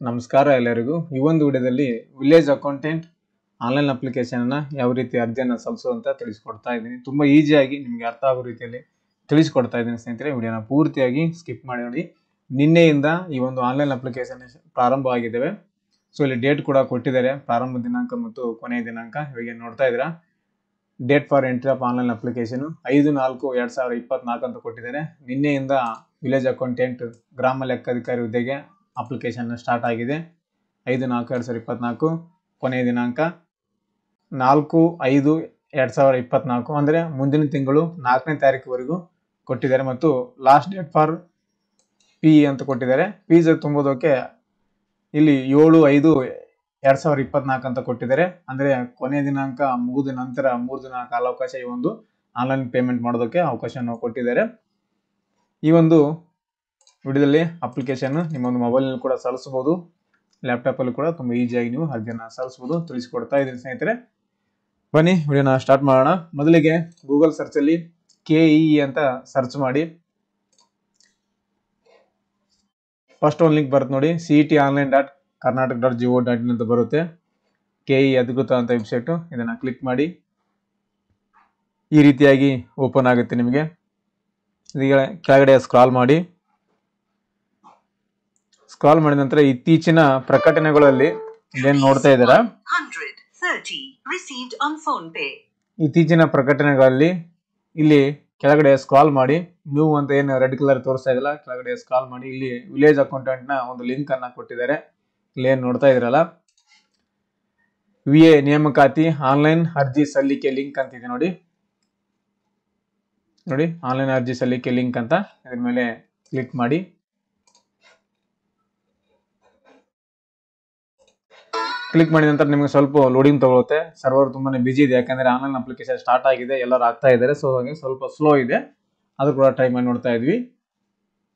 ನಮಸ್ಕಾರ ಎಲ್ಲರಿಗೂ. ಈ ಒಂದು ವಿಡಿಯೋದಲ್ಲಿ ವಿಲೇಜ್ ಅಕೌಂಟೆಂಟ್ ಆನ್ಲೈನ್ ಅಪ್ಲಿಕೇಶನ್ ಅನ್ನ ಯಾವ ರೀತಿ ಅರ್ಜಿಯನ್ನು ಸಲ್ಲಿಸುವಂತ ತಿಳಿಸ್ಕೊಡ್ತಾ ಇದ್ದೀನಿ. ತುಂಬಾ ಈಸಿಯಾಗಿ ನಿಮಗೆ ಅರ್ಥ ಆಗೋ ರೀತಿಯಲ್ಲಿ ತಿಳಿಸ್ಕೊಡ್ತಾ ಇದ್ದೀನಿ ಸ್ನೇಹಿತರೆ. ವಿಡಿಯೋನ ಪೂರ್ತಿಯಾಗಿ ಸ್ಕಿಪ್ ಮಾಡಿ ನೋಡಿ. ನಿನ್ನೆಯಿಂದ ಈ ಒಂದು ಆನ್ಲೈನ್ ಅಪ್ಲಿಕೇಶನ್ ಪ್ರಾರಂಭವಾಗಿದ್ದಾವೆ. ಸೊ ಇಲ್ಲಿ ಡೇಟ್ ಕೂಡ ಕೊಟ್ಟಿದ್ದಾರೆ, ಪ್ರಾರಂಭ ದಿನಾಂಕ ಮತ್ತು ಕೊನೆಯ ದಿನಾಂಕ. ಇವಾಗ ನೋಡ್ತಾ ಇದ್ದೀರಾ, date for entry of online application 5/4/2024 ಅಂತ ಕೊಟ್ಟಿದ್ದಾರೆ. ನಿನ್ನೆಯಿಂದ ವಿಲೇಜ್ ಅಕೌಂಟೆಂಟ್ ಗ್ರಾಮ ಲೆಕ್ಕಾಧಿಕಾರಿ ಹುದ್ದೆಗೆ ಅಪ್ಲಿಕೇಶನ್ ಸ್ಟಾರ್ಟ್ ಆಗಿದೆ. 5/4/2024, ಕೊನೆಯ ದಿನಾಂಕ 4/5/2024, ಅಂದರೆ ಮುಂದಿನ ತಿಂಗಳು 4ನೇ ತಾರೀಕುವರೆಗೂ ಕೊಟ್ಟಿದ್ದಾರೆ. ಮತ್ತು ಲಾಸ್ಟ್ ಡೇಟ್ ಫಾರ್ ಪಿ ಅಂತ ಕೊಟ್ಟಿದ್ದಾರೆ. ಫೀಸ್ ತುಂಬೋದಕ್ಕೆ ಇಲ್ಲಿ 7/5/2024 ಅಂತ ಕೊಟ್ಟಿದ್ದಾರೆ. ಅಂದರೆ ಕೊನೆಯ ದಿನಾಂಕ ಮುಗಿದ ನಂತರ 3 ದಿನ ಕಾಲಾವಕಾಶ ಈ ಒಂದು ಆನ್ಲೈನ್ ಪೇಮೆಂಟ್ ಮಾಡೋದಕ್ಕೆ ಅವಕಾಶವನ್ನು ಕೊಟ್ಟಿದ್ದಾರೆ. ಈ ಒಂದು ವಿಡಿಯೋದಲ್ಲಿ ಅಪ್ಲಿಕೇಶನ್ ನಿಮ್ಮ ಒಂದು ಮೊಬೈಲ್ನಲ್ಲಿ ಕೂಡ ಸಲ್ಲಿಸಬಹುದು, ಲ್ಯಾಪ್ಟಾಪಲ್ಲಿ ಕೂಡ ತುಂಬ ಈಸಿಯಾಗಿ ನೀವು ಅರ್ಜಿಯನ್ನು ಸಲ್ಲಿಸಬಹುದು. ತಿಳಿಸ್ಕೊಡ್ತಾ ಇದ್ದೀನಿ ಸ್ನೇಹಿತರೆ. ಬನ್ನಿ ವಿಡಿಯೋನ ಸ್ಟಾರ್ಟ್ ಮಾಡೋಣ. ಮೊದಲಿಗೆ ಗೂಗಲ್ ಸರ್ಚಲ್ಲಿ KEE ಅಂತ ಸರ್ಚ್ ಮಾಡಿ. ಫಸ್ಟ್ ಒಂದು ಲಿಂಕ್ ಬರುತ್ತೆ ನೋಡಿ, cet.online.karnataka.go.in ಅಂತ ಬರುತ್ತೆ. KEE ಅಧಿಕೃತ ಅಂತ ವೆಬ್ಸೈಟು. ಇದನ್ನು ಕ್ಲಿಕ್ ಮಾಡಿ. ಈ ರೀತಿಯಾಗಿ ಓಪನ್ ಆಗುತ್ತೆ ನಿಮಗೆ. ಈಗ ಕೆಳಗಡೆ ಸ್ಕ್ರಾಲ್ ಮಾಡಿ. ಸ್ಕ್ರಾಲ್ ಮಾಡಿದ ನಂತರ ಇತ್ತೀಚಿನ ಪ್ರಕಟಣೆಗಳಲ್ಲಿ ಏನ್ ನೋಡ್ತಾ ಇದ್ದೀರಾ, ಇತ್ತೀಚಿನ ಪ್ರಕಟಣೆಗಳಲ್ಲಿ ಇಲ್ಲಿ ಕೆಳಗಡೆ ಸ್ಕ್ರಾಲ್ ಮಾಡಿ. ನ್ಯೂ ಅಂತ ಏನು ರೆಡ್ ಕಲರ್ ತೋರಿಸ್ತಾ ಇದೆಯಲ್ಲ, ಕೆಳಗಡೆ ಸ್ಕ್ರಾಲ್ ಮಾಡಿ. ಇಲ್ಲಿ ವಿಲೇಜ್ ಅಕೌಂಟೆಂಟ್ ನ ಒಂದು ಲಿಂಕ್ ಅನ್ನ ಕೊಟ್ಟಿದ್ದಾರೆ. ಇಲ್ಲಿ ಏನ್ ನೋಡ್ತಾ ಇದ್ರಲ್ಲ, VA ನೇಮಕಾತಿ ಆನ್ಲೈನ್ ಅರ್ಜಿ ಸಲ್ಲಿಕೆ ಲಿಂಕ್ ಅಂತಿದೆ ನೋಡಿ. ಆನ್ಲೈನ್ ಅರ್ಜಿ ಸಲ್ಲಿಕೆ ಲಿಂಕ್ ಅಂತ ಇದ್ರ ಮೇಲೆ ಕ್ಲಿಕ್ ಮಾಡಿ. ಕ್ಲಿಕ್ ಮಾಡಿದ ನಂತರ ನಿಮಗೆ ಸ್ವಲ್ಪ ಲೋಡಿಂಗ್ ತಗೊಳುತ್ತೆ. ಸರ್ವರ್ ತುಂಬಾನೇ ಬಿಜಿ ಇದೆ, ಯಾಕಂದ್ರೆ ಆನ್ಲೈನ್ ಅಪ್ಲಿಕೇಶನ್ ಸ್ಟಾರ್ಟ್ ಆಗಿದೆ, ಎಲ್ಲರೂ ಆಗ್ತಾ ಇದ್ದಾರೆ. ಸೊ ಹಾಗೆ ಸ್ವಲ್ಪ ಸ್ಲೋ ಇದೆ, ಅದು ಕೂಡ ಟ್ರೈ ಮಾಡಿ ನೋಡ್ತಾ ಇದ್ವಿ.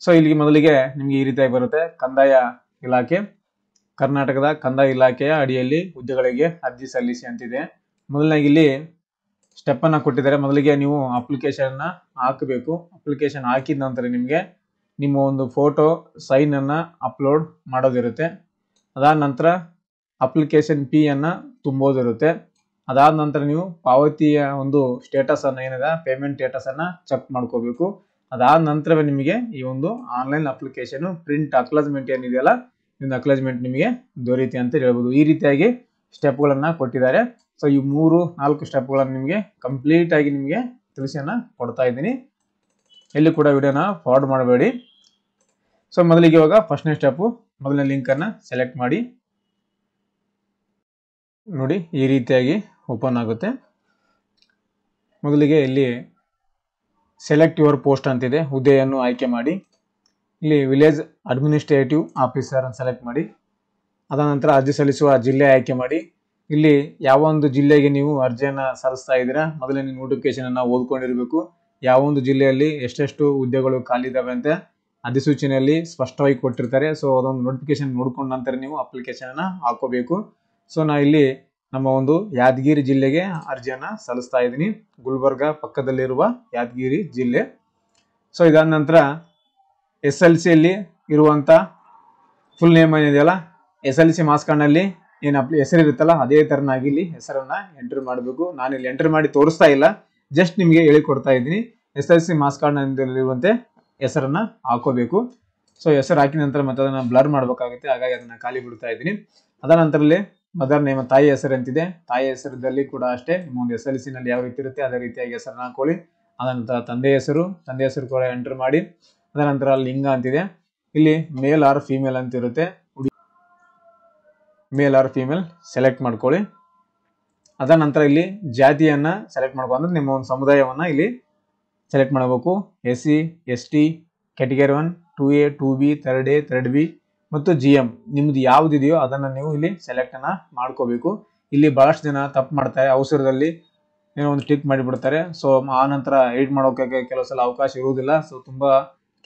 ಸೊ ಇಲ್ಲಿ ಮೊದಲಿಗೆ ನಿಮ್ಗೆ ಈ ರೀತಿಯಾಗಿ ಬರುತ್ತೆ, ಕಂದಾಯ ಇಲಾಖೆ, ಕರ್ನಾಟಕದ ಕಂದಾಯ ಇಲಾಖೆಯ ಅಡಿಯಲ್ಲಿ ಹುದ್ದೆಗಳಿಗೆ ಅರ್ಜಿ ಸಲ್ಲಿಸಿ ಅಂತಿದೆ. ಮೊದಲನಾಗಿ ಇಲ್ಲಿ ಸ್ಟೆಪ್ ಅನ್ನ ಕೊಟ್ಟಿದ್ದಾರೆ. ಮೊದಲಿಗೆ ನೀವು ಅಪ್ಲಿಕೇಶನ್ ಹಾಕಬೇಕು. ಅಪ್ಲಿಕೇಶನ್ ಹಾಕಿದ ನಂತರ ನಿಮಗೆ ನಿಮ್ಮ ಒಂದು ಫೋಟೋ ಸೈನ್ ಅನ್ನ ಅಪ್ಲೋಡ್ ಮಾಡೋದಿರುತ್ತೆ. ಅದಾದ ನಂತರ ಅಪ್ಲಿಕೇಶನ್ ಫೀ ಅನ್ನ ತುಂಬೋದಿರುತ್ತೆ. ಅದಾದ ನಂತರ ನೀವು ಪಾವತಿಯ ಒಂದು ಸ್ಟೇಟಸ್ ಅನ್ನ ಏನಿದೆ, ಪೇಮೆಂಟ್ ಸ್ಟೇಟಸ್ ಅನ್ನ ಚೆಕ್ ಮಾಡ್ಕೋಬೇಕು. ಅದಾದ ನಂತರವೇ ನಿಮಗೆ ಈ ಒಂದು ಆನ್ಲೈನ್ ಅಪ್ಲಿಕೇಶನ್ ಪ್ರಿಂಟ್ ಅಕ್ಲಾಜ್ಮೆಂಟ್ ಏನಿದೆಯಲ್ಲ, ಇದನ್ನ ಅಕ್ಲಾಜ್ಮೆಂಟ್ ನಿಮಗೆ ದೊರೆಯುತ್ತೆ ಅಂತ ಹೇಳ್ಬೋದು. ಈ ರೀತಿಯಾಗಿ ಸ್ಟೆಪ್ಗಳನ್ನ ಕೊಟ್ಟಿದ್ದಾರೆ. ಸೊ ಈ 3-4 ಸ್ಟೆಪ್ಗಳನ್ನು ನಿಮಗೆ ಕಂಪ್ಲೀಟ್ ಆಗಿ ನಿಮಗೆ ತಿಳಿಸಿಯನ್ನ ಕೊಡ್ತಾ ಇದ್ದೀನಿ. ಎಲ್ಲಿ ಕೂಡ ವಿಡಿಯೋನ ಫಾರ್ವರ್ಡ್ ಮಾಡಬೇಡಿ. ಸೊ ಮೊದಲಿಗೆ ಇವಾಗ ಫಸ್ಟ್ನೇ ಸ್ಟೆಪ್, ಮೊದಲನೇ ಲಿಂಕ್ ಅನ್ನ ಸೆಲೆಕ್ಟ್ ಮಾಡಿ. ನೋಡಿ ಈ ರೀತಿಯಾಗಿ ಓಪನ್ ಆಗುತ್ತೆ. ಮೊದಲಿಗೆ ಇಲ್ಲಿ ಸೆಲೆಕ್ಟ್ ಯುವರ್ ಪೋಸ್ಟ್ ಅಂತಿದೆ, ಹುದ್ದೆಯನ್ನು ಆಯ್ಕೆ ಮಾಡಿ. ಇಲ್ಲಿ ವಿಲೇಜ್ ಅಡ್ಮಿನಿಸ್ಟ್ರೇಟಿವ್ ಆಫೀಸರ್ ಅಂತ ಸೆಲೆಕ್ಟ್ ಮಾಡಿ. ಅದಾದ ನಂತರ ಅರ್ಜಿ ಸಲ್ಲಿಸುವ ಜಿಲ್ಲೆ ಆಯ್ಕೆ ಮಾಡಿ. ಇಲ್ಲಿ ಯಾವ ಒಂದು ಜಿಲ್ಲೆಗೆ ನೀವು ಅರ್ಜಿಯನ್ನು ಸಲ್ಲಿಸ್ತಾ ಇದ್ದೀರಾ, ಮೊದಲನೇ ನೋಟಿಫಿಕೇಶನ್ ಅನ್ನ ಓದ್ಕೊಂಡಿರಬೇಕು. ಯಾವ ಒಂದು ಜಿಲ್ಲೆಯಲ್ಲಿ ಎಷ್ಟೆಷ್ಟು ಹುದ್ದೆಗಳು ಖಾಲಿ ಇದಾವೆ ಅಂತ ಅಧಿಸೂಚನೆಯಲ್ಲಿ ಸ್ಪಷ್ಟವಾಗಿ ಕೊಟ್ಟಿರ್ತಾರೆ. ಸೊ ಅದೊಂದು ನೋಟಿಫಿಕೇಶನ್ ನೋಡ್ಕೊಂಡ ನಂತರ ನೀವು ಅಪ್ಲಿಕೇಶನ್ ಅನ್ನ ಹಾಕೋಬೇಕು. ಸೊ ನಾ ಇಲ್ಲಿ ನಮ್ಮ ಒಂದು ಯಾದಗಿರಿ ಜಿಲ್ಲೆಗೆ ಅರ್ಜಿಯನ್ನ ಸಲ್ಲಿಸ್ತಾ ಇದ್ದೀನಿ, ಗುಲ್ಬರ್ಗ ಪಕ್ಕದಲ್ಲಿರುವ ಯಾದಗಿರಿ ಜಿಲ್ಲೆ. ಸೊ ಇದಾದ ನಂತರ SLCಯಲ್ಲಿ ಇರುವಂತ ಫುಲ್ ನೇಮ್ ಏನಿದೆಯಲ್ಲ, SLC ಮಾರ್ಕ್ಸ್ ಕಾರ್ಡ್ನಲ್ಲಿ ಏನು ಹೆಸರು ಇರುತ್ತಲ್ಲ, ಅದೇ ತರನಾಗಿ ಇಲ್ಲಿ ಹೆಸರನ್ನ ಎಂಟರ್ ಮಾಡಬೇಕು. ನಾನು ಇಲ್ಲಿ ಎಂಟರ್ ಮಾಡಿ ತೋರಿಸ್ತಾ ಇಲ್ಲ, ಜಸ್ಟ್ ನಿಮಗೆ ಹೇಳಿಕೊಡ್ತಾ ಇದ್ದೀನಿ. SLC ಮಾರ್ಕ್ಸ್ ಕಾರ್ಡ್ನಲ್ಲಿರುವಂತೆ ಹೆಸರನ್ನ ಹಾಕೋಬೇಕು. ಸೊ ಹೆಸರು ಹಾಕಿದ ನಂತರ ಮತ್ತೆ ಅದನ್ನ ಬ್ಲರ್ ಮಾಡಬೇಕಾಗುತ್ತೆ, ಹಾಗಾಗಿ ಅದನ್ನ ಖಾಲಿ ಬಿಡ್ತಾ ಇದ್ದೀನಿ. ಅದ ನಂತರದಲ್ಲಿ ಮದರ್ ನೇಮ್, ತಾಯಿ ಹೆಸರು ಅಂತಿದೆ. ತಾಯಿ ಹೆಸರದಲ್ಲಿ ಕೂಡ ಅಷ್ಟೇ ನಿಮ್ಮ ಒಂದು SLC ನಲ್ಲಿ ಯಾವ ರೀತಿ ಇರುತ್ತೆ ಅದೇ ರೀತಿಯಾಗಿ ಹೆಸರನ್ನ ಹಾಕೊಳ್ಳಿ. ಅದ ನಂತರ ತಂದೆ ಹೆಸರು ಕೂಡ ಎಂಟರ್ ಮಾಡಿ. ಅದರ ನಂತರ ಲಿಂಗ ಅಂತಿದೆ, ಇಲ್ಲಿ ಮೇಲ್ ಆರ್ ಫಿಮೇಲ್ ಅಂತ ಇರುತ್ತೆ, ಮೇಲ್ ಆರ್ ಫಿಮೇಲ್ ಸೆಲೆಕ್ಟ್ ಮಾಡ್ಕೊಳ್ಳಿ. ಅದ ನಂತರ ಇಲ್ಲಿ ಜಾತಿಯನ್ನ ಸೆಲೆಕ್ಟ್ ಮಾಡ್ಕೊ, ಅಂದ್ರೆ ನಿಮ್ಮ ಒಂದು ಸಮುದಾಯವನ್ನ ಇಲ್ಲಿ ಸೆಲೆಕ್ಟ್ ಮಾಡಬೇಕು. SC ST category 1, 2A 2B 3A 3B ಮತ್ತು GM ನಿಮ್ದು ಯಾವ್ದಿದೆಯೋ ಅದನ್ನ ನೀವು ಇಲ್ಲಿ ಸೆಲೆಕ್ಟ್ ಅನ್ನ ಮಾಡ್ಕೋಬೇಕು. ಇಲ್ಲಿ ಬಹಳಷ್ಟು ಜನ ತಪ್ಪು ಮಾಡ್ತಾರೆ, ಅವಸರದಲ್ಲಿ ಏನೋ ಒಂದು ಟಿಕ್ ಮಾಡಿಬಿಡ್ತಾರೆ. ಸೊ ಆ ನಂತರ ಎಡಿಟ್ ಮಾಡೋಕೆ ಕೆಲವು ಸಲ ಅವಕಾಶ ಇರುವುದಿಲ್ಲ. ಸೊ ತುಂಬಾ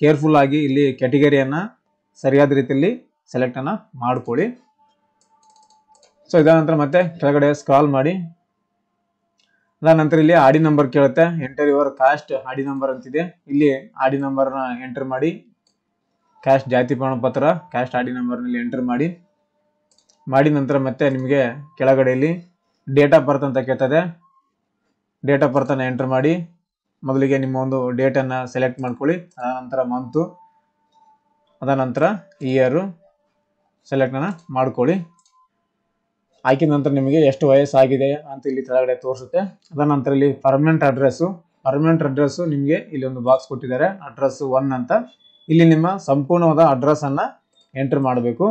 ಕೇರ್ಫುಲ್ ಆಗಿ ಇಲ್ಲಿ ಕ್ಯಾಟಗರಿಯನ್ನ ಸರಿಯಾದ ರೀತಿಯಲ್ಲಿ ಸೆಲೆಕ್ಟ್ ಅನ್ನ ಮಾಡ್ಕೊಳ್ಳಿ. ಸೊ ಇದಾದ ನಂತರ ಮತ್ತೆ ಕೆಳಗಡೆ ಸ್ಕ್ರಾಲ್ ಮಾಡಿ. ಅದಾದ ನಂತರ ಇಲ್ಲಿ ಆಡಿ ನಂಬರ್ ಕೇಳುತ್ತೆ, ಎಂಟರ್ ಯುವರ್ ಕಾಸ್ಟ್ ಆಡಿ ನಂಬರ್ ಅಂತಿದೆ. ಇಲ್ಲಿ ಆಡಿ ನಂಬರ್ನ ಎಂಟರ್ ಮಾಡಿ. ಕ್ಯಾಸ್ಟ್ ಜಾತಿ ಪ್ರಮಾಣ ಪತ್ರ ಕ್ಯಾಸ್ಟ್ ಆಡಿ ನಂಬರ್ನಲ್ಲಿ ಎಂಟರ್ ಮಾಡಿ. ಮಾಡಿದ ನಂತರ ಮತ್ತೆ ನಿಮಗೆ ಕೆಳಗಡೆಯಲ್ಲಿ ಡೇಟ್ ಆಫ್ ಬರ್ತ್ ಅಂತ ಕೇಳ್ತದೆ. ಡೇಟ್ ಆಫ್ ಬರ್ತನ್ನು ಎಂಟರ್ ಮಾಡಿ. ಮೊದಲಿಗೆ ನಿಮ್ಮ ಒಂದು ಡೇಟನ್ನು ಸೆಲೆಕ್ಟ್ ಮಾಡ್ಕೊಳ್ಳಿ. ಅದಾನಂತರ ಮಂತು, ಅದಾನಂತರ ಇಯರು ಸೆಲೆಕ್ಟನ್ನು ಮಾಡ್ಕೊಳ್ಳಿ. ಹಾಕಿದ ನಂತರ ನಿಮಗೆ ಎಷ್ಟು ವಯಸ್ಸಾಗಿದೆ ಅಂತ ಇಲ್ಲಿ ಕೆಳಗಡೆ ತೋರಿಸುತ್ತೆ. ಅದಾನಂತರ ಇಲ್ಲಿ ಪರ್ಮನೆಂಟ್ ಅಡ್ರೆಸ್ಸು ನಿಮಗೆ ಇಲ್ಲಿ ಒಂದು ಬಾಕ್ಸ್ ಕೊಟ್ಟಿದ್ದಾರೆ, ಅಡ್ರೆಸ್ 1 ಅಂತ. ಇಲ್ಲಿ ನಿಮ್ಮ ಸಂಪೂರ್ಣವಾದ ಅಡ್ರೆಸ್ಸನ್ನು ಎಂಟರ್ ಮಾಡಬೇಕು.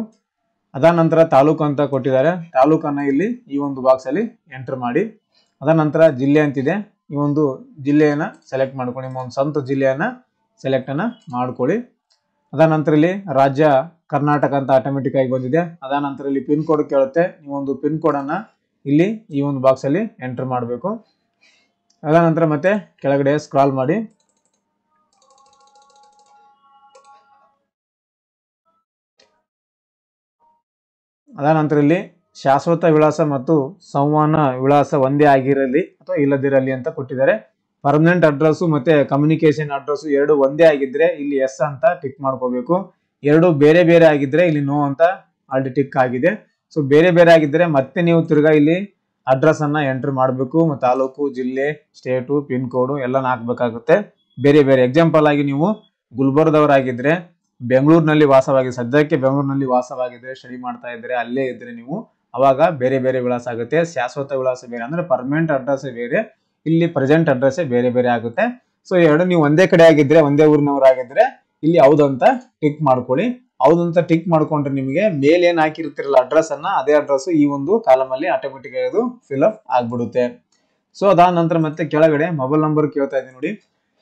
ಅದಾನಂತರ ತಾಲೂಕು ಅಂತ ಕೊಟ್ಟಿದ್ದಾರೆ, ತಾಲೂಕನ್ನು ಇಲ್ಲಿ ಈ ಒಂದು ಬಾಕ್ಸಲ್ಲಿ ಎಂಟರ್ ಮಾಡಿ. ಅದಾನಂತರ ಜಿಲ್ಲೆ ಅಂತಿದೆ, ಈ ಒಂದು ಜಿಲ್ಲೆಯನ್ನು ಸೆಲೆಕ್ಟ್ ಮಾಡ್ಕೊಳ್ಳಿ. ನಿಮ್ಮ ಒಂದು ಸ್ವಂತ ಜಿಲ್ಲೆಯನ್ನು ಸೆಲೆಕ್ಟನ್ನು ಮಾಡ್ಕೊಳ್ಳಿ. ಅದಾನಂತರ ಇಲ್ಲಿ ರಾಜ್ಯ ಕರ್ನಾಟಕ ಅಂತ ಆಟೋಮೆಟಿಕ್ ಆಗಿ ಬಂದಿದೆ. ಅದಾನಂತರ ಇಲ್ಲಿ ಪಿನ್ ಕೋಡ್ ಕೇಳುತ್ತೆ, ನೀವೊಂದು ಪಿನ್ ಕೋಡನ್ನು ಇಲ್ಲಿ ಈ ಒಂದು ಬಾಕ್ಸಲ್ಲಿ ಎಂಟರ್ ಮಾಡಬೇಕು. ಅದಾನಂತರ ಮತ್ತೆ ಕೆಳಗಡೆ ಸ್ಕ್ರಾಲ್ ಮಾಡಿ. ಅದಾನಂತರ ಇಲ್ಲಿ ಶಾಶ್ವತ ವಿಳಾಸ ಮತ್ತು ಸಂವಹನ ವಿಳಾಸ ಒಂದೇ ಆಗಿರಲಿ ಅಥವಾ ಇಲ್ಲದಿರಲಿ ಅಂತ ಕೊಟ್ಟಿದ್ದಾರೆ. ಪರ್ಮನೆಂಟ್ ಅಡ್ರೆಸ್ಸು ಮತ್ತೆ ಕಮ್ಯುನಿಕೇಶನ್ ಅಡ್ರೆಸ್ಸು ಎರಡು ಒಂದೇ ಆಗಿದ್ರೆ ಇಲ್ಲಿ ಎಸ್ ಅಂತ ಟಿಕ್ ಮಾಡ್ಕೋಬೇಕು. ಎರಡು ಬೇರೆ ಬೇರೆ ಆಗಿದ್ರೆ ಇಲ್ಲಿ ನೋ ಅಂತ ಆಲ್ರೆಡಿ ಟಿಕ್ ಆಗಿದೆ. ಸೊ ಬೇರೆ ಬೇರೆ ಆಗಿದ್ರೆ ಮತ್ತೆ ನೀವು ತಿರ್ಗಾ ಇಲ್ಲಿ ಅಡ್ರೆಸ್ ಅನ್ನ ಎಂಟರ್ ಮಾಡಬೇಕು. ತಾಲೂಕು, ಜಿಲ್ಲೆ, ಸ್ಟೇಟು, ಪಿನ್ ಕೋಡು ಎಲ್ಲ ಹಾಕ್ಬೇಕಾಗುತ್ತೆ ಬೇರೆ ಬೇರೆ. ಎಕ್ಸಾಂಪಲ್ ಆಗಿ ನೀವು ಗುಲ್ಬರ್ಗದವರಾಗಿದ್ರೆ, ಬೆಂಗಳೂರಿನಲ್ಲಿ ಸದ್ಯಕ್ಕೆ ಬೆಂಗಳೂರಿನಲ್ಲಿ ವಾಸವಾಗಿದ್ರೆ, ಸ್ಟಡಿ ಮಾಡ್ತಾ ಇದ್ರೆ, ಅಲ್ಲೇ ಇದ್ರೆ ನೀವು ಅವಾಗ ಬೇರೆ ಬೇರೆ ವಿಳಾಸ ಆಗುತ್ತೆ. ಶಾಶ್ವತ ವಿಳಾಸ ಬೇರೆ ಅಂದ್ರೆ ಪರ್ಮನೆಂಟ್ ಅಡ್ರೆಸ್ ಬೇರೆ, ಇಲ್ಲಿ ಪ್ರೆಸೆಂಟ್ ಅಡ್ರೆಸ್ ಬೇರೆ ಬೇರೆ ಆಗುತ್ತೆ. ಸೊ ಎರಡು ನೀವು ಒಂದೇ ಕಡೆ ಆಗಿದ್ರೆ, ಒಂದೇ ಊರಿನವರಾಗಿದ್ರೆ ಇಲ್ಲಿ ಹೌದು ಅಂತ ಟಿಕ್ ಮಾಡ್ಕೊಳ್ಳಿ. ಹೌದು ಅಂತ ಟಿಕ್ ಮಾಡ್ಕೊಂಡ್ರೆ ನಿಮಗೆ ಮೇಲ್ ಏನ್ ಹಾಕಿರ್ತಿರಲ್ಲ ಅಡ್ರೆಸ್ ಅನ್ನ, ಅದೇ ಅಡ್ರೆಸ್ ಈ ಒಂದು ಕಾಲಮ್ ಅಲ್ಲಿ ಆಟೋಮೆಟಿಕ್ ಆಗಿ ಅದು ಫಿಲ್ ಅಪ್ ಆಗ್ಬಿಡುತ್ತೆ. ಸೊ ಅದಾದ ನಂತರ ಮತ್ತೆ ಕೆಳಗಡೆ ಮೊಬೈಲ್ ನಂಬರ್ ಕೇಳ್ತಾ ಇದೆ ನೋಡಿ,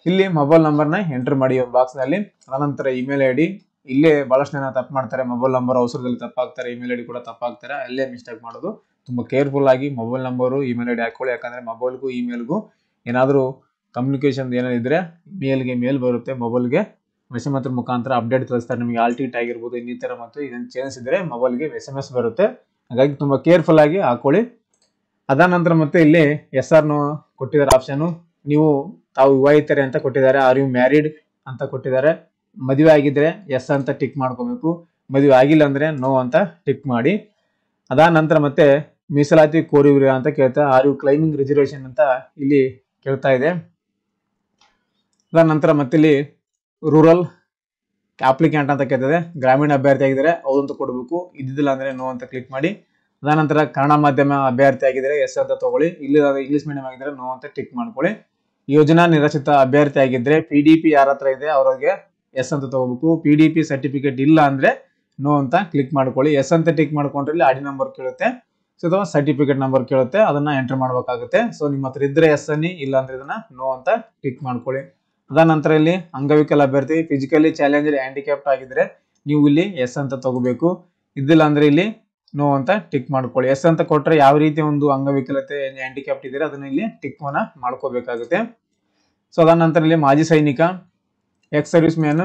ಇಲ್ಲಿ ಮೊಬೈಲ್ ನಂಬರ್ನ ಎಂಟರ್ ಮಾಡಿ ಬಾಕ್ಸ್ ನಲ್ಲಿ. ಅನಂತರ ಇಮೇಲ್ ಐಡಿ, ಇಲ್ಲೇ ಬಹಳಷ್ಟು ಜನ ತಪ್ಪು ಮಾಡ್ತಾರೆ, ಮೊಬೈಲ್ ನಂಬರ್ ಅವಸರದಲ್ಲಿ ತಪ್ಪಾಗ್ತಾರೆ, ಇಮೇಲ್ ಐಡಿ ಕೂಡ ತಪ್ಪಾಗ್ತಾರೆ, ಅಲ್ಲೇ ಮಿಸ್ಟೇಕ್ ಮಾಡೋದು. ತುಂಬಾ ಕೇರ್ಫುಲ್ ಆಗಿ ಮೊಬೈಲ್ ನಂಬರು, ಇಮೇಲ್ ಐಡಿ ಹಾಕೊಳ್ಳಿ. ಯಾಕಂದ್ರೆ ಮೊಬೈಲ್ಗೂ ಇಮೇಲ್ಗೂ ಏನಾದರೂ ಕಮ್ಯುನಿಕೇಶನ್ ಏನಾದಿದ್ರೆ ಮೇಲ್ಗೆ ಮೇಲ್ ಬರುತ್ತೆ, ಮೊಬೈಲ್ಗೆ SMS ಮುಖಾಂತರ ಅಪ್ಡೇಟ್ ಕಳಿಸ್ತಾರೆ ನಿಮಗೆ. ಆಲ್ಟಿಟ್ ಆಗಿರ್ಬೋದು, ಇನ್ನಿತರ ಮತ್ತು ಇದನ್ನು ಚೇಂಜ್ ಇದ್ರೆ ಮೊಬೈಲ್ಗೆ SMS ಬರುತ್ತೆ. ಹಾಗಾಗಿ ತುಂಬಾ ಕೇರ್ಫುಲ್ ಆಗಿ ಹಾಕೊಳ್ಳಿ. ಅದಾನಂತರ ಮತ್ತೆ ಇಲ್ಲಿ SR ಕೊಟ್ಟಿದ್ದಾರೆ ಆಪ್ಷನ್. ನೀವು ತಾವು ವಿವಾಹಿತರೆ ಅಂತ ಕೊಟ್ಟಿದ್ದಾರೆ, ಆರ್ ಯು ಮ್ಯಾರಿಡ್ ಅಂತ ಕೊಟ್ಟಿದ್ದಾರೆ. ಮದುವೆ ಆಗಿದ್ರೆ ಎಸ್ ಅಂತ ಟಿಕ್ ಮಾಡ್ಕೋಬೇಕು, ಮದುವೆ ಆಗಿಲ್ಲ ಅಂದ್ರೆ ನೋ ಅಂತ ಟಿಕ್ ಮಾಡಿ. ಅದಾದ ನಂತರ ಮತ್ತೆ ಮೀಸಲಾತಿ ಕೋರುವಿರ ಅಂತ ಕೇಳ್ತಾ, ಆರ್ ಯು ಕ್ಲೈಮಿಂಗ್ ರಿಸರ್ವೇಶನ್ ಅಂತ ಇಲ್ಲಿ ಕೇಳ್ತಾ ಇದೆ. ಅದಾದ ನಂತರ ಮತ್ತೆ ಇಲ್ಲಿ ರೂರಲ್ ಅಪ್ಲಿಕೆಂಟ್ ಅಂತ ಕೇಳ್ತದೆ, ಗ್ರಾಮೀಣ ಅಭ್ಯರ್ಥಿ ಆಗಿದ್ರೆ ಹೌದು ಅಂತ ಕೊಡಬೇಕು, ಇದ್ದಿಲ್ಲ ಅಂದ್ರೆ ನೋ ಅಂತ ಕ್ಲಿಕ್ ಮಾಡಿ. ಅದಾನಂತರ ಕನ್ನಡ ಮಾಧ್ಯಮ ಅಭ್ಯರ್ಥಿ ಆಗಿದ್ರೆ ಎಸ್ ಅಂತ ತಗೊಳ್ಳಿ, ಇಲ್ಲಿ ಇಂಗ್ಲಿಷ್ ಮೀಡಿಯಂ ಆಗಿದ್ರೆ ನೋ ಅಂತ ಟಿಕ್ ಮಾಡ್ಕೊಳ್ಳಿ. ಯೋಜನಾ ನಿರಾಶ್ರಿತ ಅಭ್ಯರ್ಥಿ ಆಗಿದ್ರೆ PDP ಯಾರ ಹತ್ರ ಇದೆ ಅವ್ರಿಗೆ ಎಸ್ ಅಂತ ತಗೋಬೇಕು, PDP ಸರ್ಟಿಫಿಕೇಟ್ ಇಲ್ಲ ಅಂದ್ರೆ ನೋ ಅಂತ ಕ್ಲಿಕ್ ಮಾಡ್ಕೊಳ್ಳಿ. ಎಸ್ ಅಂತ ಟಿಕ್ ಮಾಡ್ಕೊಂಡ್ರೆ ಇಲ್ಲಿ ಆಡಿ ನಂಬರ್ ಕೇಳುತ್ತೆ, ಸೊ ಅಥವಾ ಸರ್ಟಿಫಿಕೇಟ್ ನಂಬರ್ ಕೇಳುತ್ತೆ, ಅದನ್ನ ಎಂಟರ್ ಮಾಡ್ಬೇಕಾಗುತ್ತೆ. ಸೊ ನಿಮ್ಮ ಹತ್ರ ಇದ್ರೆ ಎಸ್ ಅನ್ನಿ, ಇಲ್ಲ ಅಂದ್ರೆ ಇದನ್ನ ನೋ ಅಂತ ಟಿಕ್ ಮಾಡ್ಕೊಳ್ಳಿ. ಅದಾದ ನಂತರ ಇಲ್ಲಿ ಅಂಗವಿಕಲ ಅಭ್ಯರ್ಥಿ, ಫಿಸಿಕಲಿ ಚಾಲೆಂಜ್ಡ್ ಹ್ಯಾಂಡಿಕ್ಯಾಪ್ಟ್ ಆಗಿದ್ರೆ ನೀವು ಇಲ್ಲಿ ಎಸ್ ಅಂತ ತಗೋಬೇಕು, ಇದ್ದಿಲ್ಲ ಅಂದ್ರೆ ಇಲ್ಲಿ ನೋ ಅಂತ ಟಿಕ್ ಮಾಡ್ಕೊಳ್ಳಿ. ಎಸ್ ಅಂತ ಕೊಟ್ರೆ ಯಾವ ರೀತಿ ಒಂದು ಅಂಗವಿಕಲತೆ ಹ್ಯಾಂಡಿಕ್ಯಾಪ್ಟ್ ಇದ್ರೆ ಅದನ್ನ ಇಲ್ಲಿ ಟಿಕ್ ಮಾಡ್ಕೋಬೇಕಾಗುತ್ತೆ. ಸೊ ಅದಾದ ನಂತರ ಇಲ್ಲಿ ಮಾಜಿ ಸೈನಿಕ, ಎಕ್ಸ್ ಸರ್ವಿಸ್ ಮ್ಯಾನ್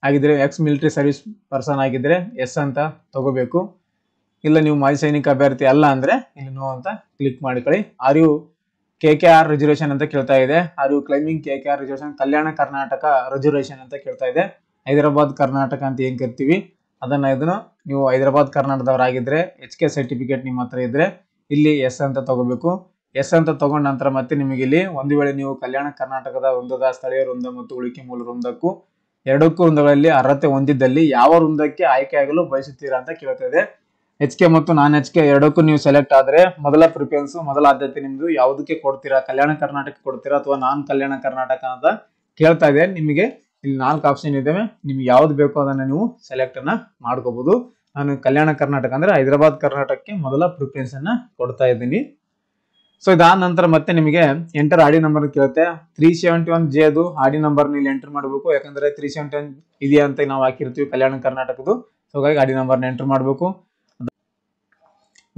ಆಗಿದ್ರೆ, ಎಕ್ಸ್ ಮಿಲಿಟರಿ ಸರ್ವಿಸ್ ಪರ್ಸನ್ ಆಗಿದ್ರೆ ಎಸ್ ಅಂತ ತಗೋಬೇಕು. ಇಲ್ಲ ನೀವು ಮಾಜಿ ಸೈನಿಕ ಅಭ್ಯರ್ಥಿ ಅಲ್ಲ ಅಂದ್ರೆ ಇಲ್ಲಿ ನೋ ಅಂತ ಕ್ಲಿಕ್ ಮಾಡ್ಕೊಳ್ಳಿ. ಆರ್ ಯು KKR ರಿಸರ್ವೇಶನ್ ಅಂತ ಕೇಳ್ತಾ ಇದೆ, are you claiming KKR reservation, Kalyana Karnataka reservation ಅಂತ ಕೇಳ್ತಾ ಇದೆ. ಹೈದರಾಬಾದ್ ಕರ್ನಾಟಕ ಅಂತ ಏನ್ ಕರಿತೀವಿ ಇದನ್ನು ನೀವು ಹೈದರಾಬಾದ್ ಕರ್ನಾಟಕದವರಾಗಿದ್ರೆ HK ಸರ್ಟಿಫಿಕೇಟ್ ನಿಮ್ಮ ಹತ್ರ ಇದ್ರೆ ಇಲ್ಲಿ ಎಸ್ ಅಂತ ತಗೋಬೇಕು. ಎಸ್ ಅಂತ ತಗೊಂಡ ನಂತರ ಮತ್ತೆ ನಿಮಗೆ ಇಲ್ಲಿ ಒಂದು ವೇಳೆ ನೀವು ಕಲ್ಯಾಣ ಕರ್ನಾಟಕದ ವೃಂದದ ಸ್ಥಳೀಯ ವೃಂದ ಮತ್ತು ಉಳಿಕೆ ಮೂಲ ವೃಂದಕ್ಕೂ ಎರಡಕ್ಕೂ ವೃಂದಗಳಲ್ಲಿ ಅರ್ಹತೆ ಹೊಂದಿದ್ದಲ್ಲಿ ಯಾವ ವೃಂದಕ್ಕೆ ಆಯ್ಕೆ ಆಗಲು ಬಯಸುತ್ತೀರಾ ಅಂತ ಕೇಳ್ತಾ ಇದೆ. HK ಮತ್ತು ನಾನ್ HK ಎರಡಕ್ಕೂ ನೀವು ಸೆಲೆಕ್ಟ್ ಆದ್ರೆ ಮೊದಲ ಪ್ರಿಫರೆನ್ಸ್, ಮೊದಲ ಆದ್ಯತೆ ನಿಮ್ದು ಯಾವುದಕ್ಕೆ ಕೊಡ್ತೀರಾ, ಕಲ್ಯಾಣ ಕರ್ನಾಟಕ ಕೊಡ್ತೀರಾ ಅಥವಾ ನಾನ್ ಕಲ್ಯಾಣ ಕರ್ನಾಟಕ ಅಂತ ಕೇಳ್ತಾ ಇದೆ. ನಿಮಗೆ ಇಲ್ಲಿ 4 ಆಪ್ಷನ್ ಇದಾವೆ, ನಿಮ್ಗೆ ಯಾವ್ದು ಬೇಕೋ ಅದನ್ನ ನೀವು ಸೆಲೆಕ್ಟ್ ಅನ್ನ ಮಾಡ್ಕೋಬಹುದು. ನಾನು ಕಲ್ಯಾಣ ಕರ್ನಾಟಕ ಅಂದ್ರೆ ಹೈದರಾಬಾದ್ ಕರ್ನಾಟಕಕ್ಕೆ ಮೊದಲ ಪ್ರಿಫರೆನ್ಸ್ ಅನ್ನ ಕೊಡ್ತಾ ಇದ್ದೀನಿ. ಸೊ ಇದಾದ ನಂತರ ಮತ್ತೆ ನಿಮಗೆ ಎಂಟರ್ ಆಡಿ ನಂಬರ್ ಕೇಳುತ್ತೆ. 371J ಅದು ಆಡಿ ನಂಬರ್ ಇಲ್ಲಿ ಎಂಟರ್ ಮಾಡಬೇಕು, ಯಾಕಂದ್ರೆ 371 ಇದೆಯಾ ಅಂತ ನಾವು ಹಾಕಿರ್ತೀವಿ ಕಲ್ಯಾಣ ಕರ್ನಾಟಕದ್ದು. ಸೊ ಹಾಗಾಗಿ ಆಡಿ ನಂಬರ್ನ ಎಂಟರ್ ಮಾಡಬೇಕು.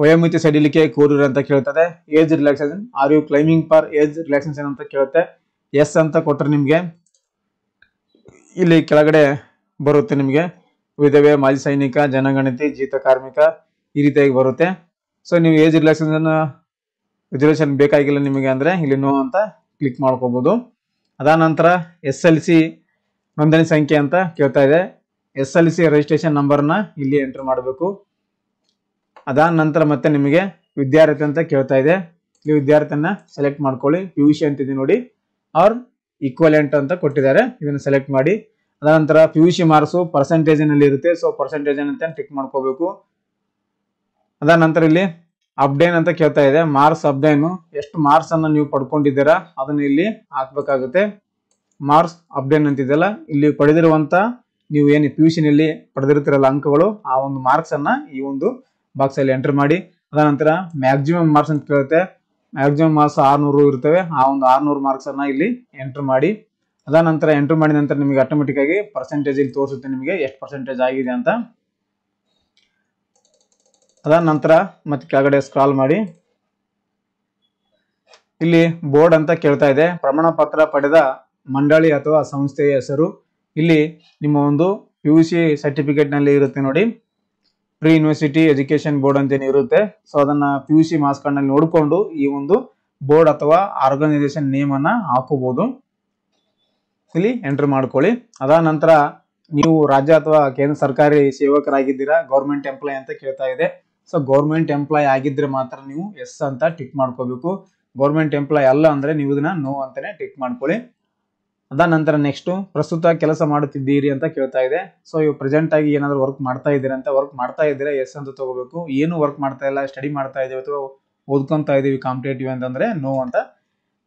ವಯೋಮಿತಿ ಸಡಿಲಿಕೆ ಕೋರಿರು ಅಂತ ಕೇಳ್ತದೆ. Age relaxation, are you claiming for age relaxation ಅಂತ ಕೇಳುತ್ತೆ. ಎಸ್ ಅಂತ ಕೊಟ್ಟರೆ ನಿಮಗೆ ಇಲ್ಲಿ ಕೆಳಗಡೆ ಬರುತ್ತೆ, ನಿಮಗೆ ವಿಧವೆ, ಮಾಜಿ ಸೈನಿಕ, ಜನಗಣತಿ, ಜೀತ ಕಾರ್ಮಿಕ ಈ ರೀತಿಯಾಗಿ ಬರುತ್ತೆ. ಸೊ ನೀವು ಏಜ್ ರಿಸರ್ವೇಶನ್ ಬೇಕಾಗಿಲ್ಲ ನಿಮಗೆ ಅಂದ್ರೆ ಇಲ್ಲಿ ನೋ ಅಂತ ಕ್ಲಿಕ್ ಮಾಡ್ಕೋಬಹುದು. ಅದಾದ ನಂತರ SLC ನೋಂದಣಿ ಸಂಖ್ಯೆ ಅಂತ ಕೇಳ್ತಾ ಇದೆ. SLC ರಿಜಿಸ್ಟ್ರೇಷನ್ ನಂಬರ್ನ ಇಲ್ಲಿ ಎಂಟರ್ ಮಾಡಬೇಕು. ಅದಾದ ನಂತರ ಮತ್ತೆ ನಿಮಗೆ ವಿದ್ಯಾರ್ಥಿ ಅಂತ ಕೇಳ್ತಾ ಇದೆ. ಇಲ್ಲಿ ವಿದ್ಯಾರ್ಥಿಯನ್ನ ಸೆಲೆಕ್ಟ್ ಮಾಡ್ಕೊಳ್ಳಿ. PUC ಅಂತಿದೆ ನೋಡಿ, ಆರ್ ಈಕ್ವಲೆಂಟ್ ಅಂತ ಕೊಟ್ಟಿದ್ದಾರೆ, ಇದನ್ನ ಸೆಲೆಕ್ಟ್ ಮಾಡಿ. ಅದಾದ ನಂತರ PUC ಮಾರ್ಕ್ಸ್ ಪರ್ಸೆಂಟೇಜ್ ನಲ್ಲಿ ಇರುತ್ತೆ, ಸೊ ಪರ್ಸೆಂಟೇಜ್ ಅಂತ ಟಿಕ್ ಮಾಡ್ಕೋಬೇಕು. ಅದಾದ ನಂತರ ಇಲ್ಲಿ ಅಪ್ಡೇನ್ ಅಂತ ಕೇಳ್ತಾ ಇದೆ. ಮಾರ್ಕ್ಸ್ ಅಪ್ಡೇನ್, ಎಷ್ಟು ಮಾರ್ಕ್ಸ್ ಅನ್ನ ನೀವು ಪಡ್ಕೊಂಡಿದ್ದೀರಾ ಅದನ್ನ ಇಲ್ಲಿ ಹಾಕ್ಬೇಕಾಗುತ್ತೆ. ಮಾರ್ಕ್ಸ್ ಅಪ್ಡೇನ್ ಅಂತಿದೆಯಲ್ಲ, ಇಲ್ಲಿ ಪಡೆದಿರುವಂತ ನೀವು ಏನು PUC ನಲ್ಲಿ ಪಡೆದಿರ್ತಿರಲ್ಲ ಅಂಕಗಳು, ಆ ಒಂದು ಮಾರ್ಕ್ಸ್ ಅನ್ನ ಈ ಒಂದು ಬಾಕ್ಸ್ ಅಲ್ಲಿ ಎಂಟರ್ ಮಾಡಿ. ಅದಾದ ನಂತರ ಮ್ಯಾಕ್ಸಿಮಮ್ ಮಾರ್ಕ್ಸ್ ಅಂತ ಕೇಳುತ್ತೆ. ಮ್ಯಾಕ್ಸಿಮಮ್ ಮಾರ್ಕ್ಸ್ 600 ಇರ್ತವೆ, ಆ ಒಂದು 600 ಮಾರ್ಕ್ಸ್ ಅನ್ನ ಇಲ್ಲಿ ಎಂಟರ್ ಮಾಡಿ. ಅದಾದ ನಂತರ ಎಂಟರ್ ಮಾಡಿದ ನಂತರ ನಿಮಗೆ ಆಟೋಮೆಟಿಕ್ ಆಗಿ ಪರ್ಸೆಂಟೇಜ್ ಇಲ್ಲಿ ತೋರಿಸುತ್ತೆ, ನಿಮಗೆ ಎಷ್ಟು ಪರ್ಸೆಂಟೇಜ್ ಆಗಿದೆ ಅಂತ. ಅದಾದ ನಂತರ ಮತ್ತೆ ಕೆಳಗಡೆ ಸ್ಕ್ರಾಲ್ ಮಾಡಿ, ಇಲ್ಲಿ ಬೋರ್ಡ್ ಅಂತ ಕೇಳ್ತಾ ಇದೆ. ಪ್ರಮಾಣ ಪತ್ರ ಪಡೆದ ಮಂಡಳಿ ಅಥವಾ ಸಂಸ್ಥೆಯ ಹೆಸರು. ಇಲ್ಲಿ ನಿಮ್ಮ ಒಂದು PUC ಸರ್ಟಿಫಿಕೇಟ್ ನಲ್ಲಿ ಇರುತ್ತೆ ನೋಡಿ, ಪ್ರೀ ಯೂನಿವರ್ಸಿಟಿ ಎಜುಕೇಶನ್ ಬೋರ್ಡ್ ಅಂತ ಇರುತ್ತೆ. ಸೊ ಅದನ್ನ PUC ಮಾರ್ಕ್ಸ್ ಕಾರ್ಡ್ ನಲ್ಲಿ ನೋಡಿಕೊಂಡು ಈ ಒಂದು ಬೋರ್ಡ್ ಅಥವಾ ಆರ್ಗನೈಸೇಷನ್ ನೇಮ್ ಅನ್ನ ಹಾಕೋಬಹುದು. ಇಲ್ಲಿ ಎಂಟರ್ ಮಾಡ್ಕೊಳ್ಳಿ. ಅದಾದ ನಂತರ ನೀವು ರಾಜ್ಯ ಅಥವಾ ಕೇಂದ್ರ ಸರ್ಕಾರಿ ಸೇವಕರಾಗಿದ್ದೀರಾ, ಗೌರ್ಮೆಂಟ್ ಎಂಪ್ಲಾಯ್ ಅಂತ ಕೇಳ್ತಾ ಇದೆ. ಸೊ ಗೌರ್ಮೆಂಟ್ ಎಂಪ್ಲಾಯ್ ಆಗಿದ್ರೆ ಮಾತ್ರ ನೀವು ಎಸ್ ಅಂತ ಟಿಕ್ ಮಾಡ್ಕೋಬೇಕು. ಗೌರ್ಮೆಂಟ್ ಎಂಪ್ಲಾಯ್ ಅಲ್ಲ ಅಂದ್ರೆ ನೀವು ಇದನ್ನ ನೋ ಅಂತಾನೆ ಟಿಕ್ ಮಾಡ್ಕೊಳ್ಳಿ. ಅದಾದ ನಂತರ ನೆಕ್ಸ್ಟ್ ಪ್ರಸ್ತುತ ಕೆಲಸ ಮಾಡುತ್ತಿದ್ದೀರಿ ಅಂತ ಕೇಳ್ತಾ ಇದೆ. ಸೊ ಇವು ಪ್ರೆಸೆಂಟ್ ಆಗಿ ಏನಾದ್ರು ವರ್ಕ್ ಮಾಡ್ತಾ ಇದ್ದೀರಾ ಅಂತ, ವರ್ಕ್ ಮಾಡ್ತಾ ಇದ್ದೀರಾ ಎಸ್ ಅಂತ ತಗೋಬೇಕು. ಏನು ವರ್ಕ್ ಮಾಡ್ತಾ ಇಲ್ಲ, ಸ್ಟಡಿ ಮಾಡ್ತಾ ಇದೀವಿ ಅಥವಾ ಓದ್ಕೊಂತಾ ಇದೀವಿ ಕಾಂಪಿಟೇಟಿವ್ ಅಂತಂದ್ರೆ ನೋ ಅಂತ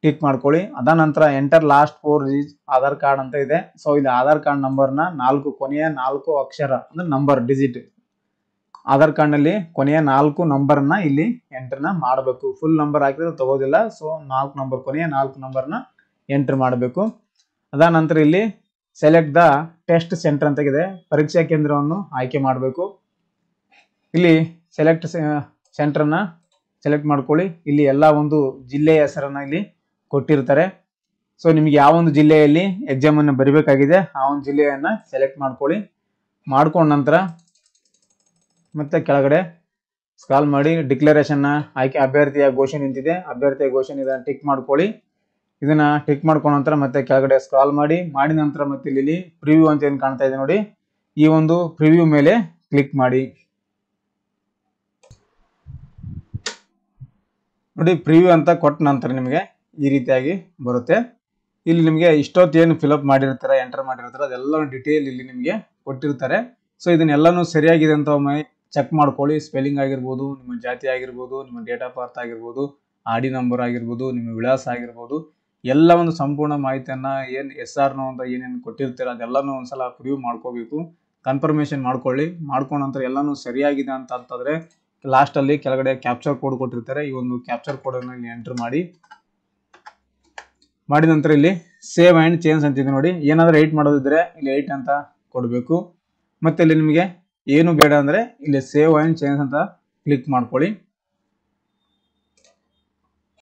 ಟಿಕ್ ಮಾಡ್ಕೊಳ್ಳಿ. ಅದಾದ ನಂತರ enter last 4 digit Aadhaar card ಅಂತ ಇದೆ. ಸೊ ಇಲ್ಲಿ ಆಧಾರ್ ಕಾರ್ಡ್ ನಂಬರ್ನ 4 ಕೊನೆಯ 4 ಅಕ್ಷರ ಅಂದ್ರೆ ನಂಬರ್ ಡಿಜಿಟ್, ಆಧಾರ್ ಕಾರ್ಡ್ ನಲ್ಲಿ ಕೊನೆಯ 4 ನಂಬರ್ನ ಇಲ್ಲಿ ಎಂಟರ್ನ ಮಾಡಬೇಕು. ಫುಲ್ ನಂಬರ್ ಹಾಕಿದ್ರೆ ತಗೋದಿಲ್ಲ. ಸೊ 4 ನಂಬರ್, ಕೊನೆಯ 4 ನಂಬರ್ನ ಎಂಟರ್ ಮಾಡಬೇಕು. ಅದಾದ ನಂತರ ಇಲ್ಲಿ ಸೆಲೆಕ್ಟ್ ದ ಟೆಸ್ಟ್ ಸೆಂಟರ್ ಅಂತ ಇದೆ, ಪರೀಕ್ಷಾ ಕೇಂದ್ರವನ್ನು ಆಯ್ಕೆ ಮಾಡಬೇಕು. ಇಲ್ಲಿ ಸೆಲೆಕ್ಟ್ ಸೆಂಟರ್ನ ಸೆಲೆಕ್ಟ್ ಮಾಡ್ಕೊಳ್ಳಿ. ಇಲ್ಲಿ ಎಲ್ಲ ಒಂದು ಜಿಲ್ಲೆಯ ಹೆಸರನ್ನ ಇಲ್ಲಿ ಕೊಟ್ಟಿರ್ತಾರೆ. ಸೊ ನಿಮಗೆ ಯಾವ ಒಂದು ಜಿಲ್ಲೆಯಲ್ಲಿ ಎಕ್ಸಾಮ್ ಅನ್ನು ಬರಿಬೇಕಾಗಿದೆ ಆ ಒಂದು ಜಿಲ್ಲೆಯನ್ನ ಸೆಲೆಕ್ಟ್ ಮಾಡ್ಕೊಳ್ಳಿ. ಮಾಡ್ಕೊಂಡ ನಂತರ ಮತ್ತೆ ಕೆಳಗಡೆ ಸ್ಕ್ರಾಲ್ ಮಾಡಿ ಡಿಕ್ಲರೇಷನ್ ಆಯ್ಕೆ ಅಭ್ಯರ್ಥಿಯ ಘೋಷಣೆ ನಿಂತಿದೆ, ಅಭ್ಯರ್ಥಿಯ ಘೋಷಣೆ ಇದನ್ನ ಟಿಕ್ ಮಾಡ್ಕೊಳ್ಳಿ. ಇದನ್ನ ಟಿಕ್ ಮಾಡ್ಕೊಂಡ ನಂತರ ಮತ್ತೆ ಕೆಳಗಡೆ ಸ್ಕ್ರಾಲ್ ಮಾಡಿ ನಂತರ ಮತ್ತೆ ಇಲ್ಲಿ ಪ್ರಿವ್ಯೂ ಅಂತ ಏನು ಕಾಣ್ತಾ ಇದೆ ನೋಡಿ, ಈ ಒಂದು ಪ್ರಿವ್ಯೂ ಮೇಲೆ ಕ್ಲಿಕ್ ಮಾಡಿ. ನೋಡಿ ಪ್ರಿವ್ಯೂ ಅಂತ ಕೊಟ್ಟ ನಂತರ ನಿಮಗೆ ಈ ರೀತಿಯಾಗಿ ಬರುತ್ತೆ. ಇಲ್ಲಿ ನಿಮಗೆ ಇಷ್ಟೊತ್ತು ಏನು ಫಿಲಪ್ ಮಾಡಿರ್ತಾರೆ, ಎಂಟರ್ ಮಾಡಿರ್ತಾರೆ, ಅದೆಲ್ಲ ಡಿಟೇಲ್ ಇಲ್ಲಿ ನಿಮಗೆ ಕೊಟ್ಟಿರ್ತಾರೆ. ಸೊ ಇದನ್ನೆಲ್ಲಾನು ಸರಿಯಾಗಿದೆ ಅಂತ ಒಮ್ಮೆ ಚೆಕ್ ಮಾಡ್ಕೊಳ್ಳಿ. ಸ್ಪೆಲ್ಲಿಂಗ್ ಆಗಿರ್ಬೋದು, ನಿಮ್ಮ ಜಾತಿ ಆಗಿರ್ಬೋದು, ನಿಮ್ಮ ಡೇಟ್ ಆಫ್ ಬರ್ತ್ ಆಗಿರ್ಬೋದು, ಆಡಿ ನಂಬರ್ ಆಗಿರ್ಬೋದು, ನಿಮ್ಮ ವಿಳಾಸ ಆಗಿರ್ಬೋದು, ಎಲ್ಲ ಒಂದು ಸಂಪೂರ್ಣ ಮಾಹಿತಿಯನ್ನ ಏನು SR ಅಂತ ಏನೇನು ಕೊಟ್ಟಿರ್ತೀರ ಅದೆಲ್ಲಾನು ಒಂದ್ಸಲ ಪ್ರಿವ್ಯೂ ಮಾಡ್ಕೋಬೇಕು, ಕನ್ಫರ್ಮೇಶನ್ ಮಾಡ್ಕೊಳ್ಳಿ. ಮಾಡ್ಕೊಂಡ ನಂತರ ಎಲ್ಲಾನು ಸರಿಯಾಗಿದೆ ಅಂತಂದ್ರೆ ಲಾಸ್ಟ್ ಅಲ್ಲಿ ಕೆಳಗಡೆ ಕ್ಯಾಪ್ಚರ್ ಕೋಡ್ ಕೊಟ್ಟಿರ್ತಾರೆ, ಈ ಒಂದು ಕ್ಯಾಪ್ಚರ್ ಕೋಡ್ ಅನ್ನು ಇಲ್ಲಿ ಎಂಟರ್ ಮಾಡಿದ ನಂತರ ಇಲ್ಲಿ ಸೇವ್ ಅಂಡ್ ಚೇಂಜ್ ಅಂತಿದೆ ನೋಡಿ. ಏನಾದ್ರೂ ಎಡಿಟ್ ಮಾಡೋದಿದ್ರೆ ಇಲ್ಲಿ ಎಡಿಟ್ ಅಂತ ಕೊಡಬೇಕು. ಮತ್ತೆ ಇಲ್ಲಿ ನಿಮಗೆ ಏನು ಬೇಡ ಅಂದ್ರೆ ಇಲ್ಲಿ ಸೇವ್ ಅಂಡ್ ಚೇಂಜ್ ಅಂತ ಕ್ಲಿಕ್ ಮಾಡ್ಕೊಳ್ಳಿ.